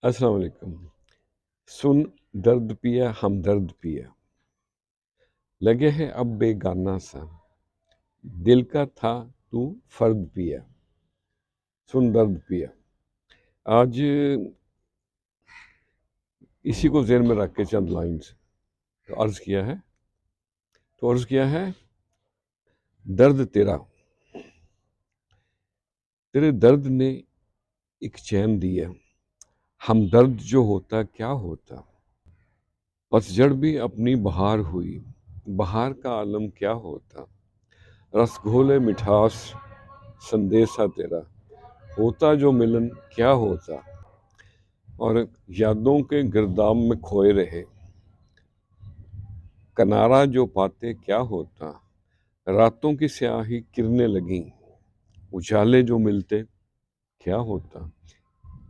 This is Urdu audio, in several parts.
السلام علیکم۔ سن درد پیا ہم درد پیا، لگے ہے اب بے گانا سا، دل کا تھا تو فرد پیا۔ سن درد پیا، آج اسی کو ذہن میں رکھ کے چند لائنز عرض کیا ہے درد تیرا، تیرے درد نے ایک چین دیا، ہم درد جو ہوتا کیا ہوتا۔ پتجھڑ بھی اپنی بہار ہوئی، بہار کا عالم کیا ہوتا۔ رس گھولے مٹھاس سندیسا تیرا، ہوتا جو ملن کیا ہوتا۔ اور یادوں کے گرداب میں کھوئے رہے، کنارہ جو پاتے کیا ہوتا۔ راتوں کی سیاہی کرنے لگیں، اجالے جو ملتے کیا ہوتا۔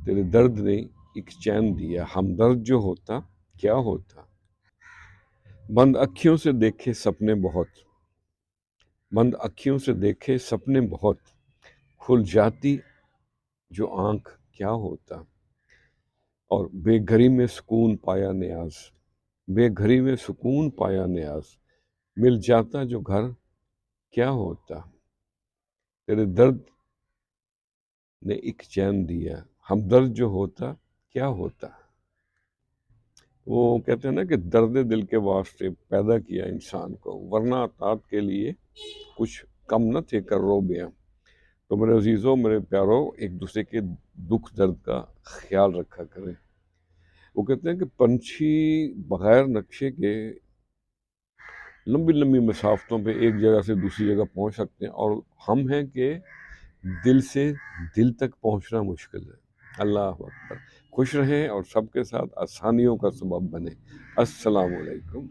تیرے درد نے ایک چین دیا، ہمدرد جو ہوتا کیا ہوتا۔ بند اکھیوں سے دیکھے سپنے بہت، بند اکھیوں سے دیکھے سپنے بہت، کھل جاتی جو آنکھ کیا ہوتا۔ اور بے گھری میں سکون پایا نیاز، بے گھری میں سکون پایا نیاز، مل جاتا جو گھر کیا ہوتا۔ تیرے درد نے ایک چین دیا، ہمدرد جو ہوتا کیا ہوتا۔ وہ کہتے ہیں نا کہ درد دل کے واسطے پیدا کیا انسان کو، ورنہ اطاعت کے لیے کچھ کم نہ تھے کرو بیاں۔ تو میرے عزیزوں، میرے پیاروں، ایک دوسرے کے دکھ درد کا خیال رکھا کریں۔ وہ کہتے ہیں کہ پنچھی بغیر نقشے کے لمبی لمبی مسافتوں پہ ایک جگہ سے دوسری جگہ پہنچ سکتے ہیں، اور ہم ہیں کہ دل سے دل تک پہنچنا مشکل ہے۔ اللہ اکبر۔ خوش رہیں اور سب کے ساتھ آسانیوں کا سبب بنیں۔ السلام علیکم۔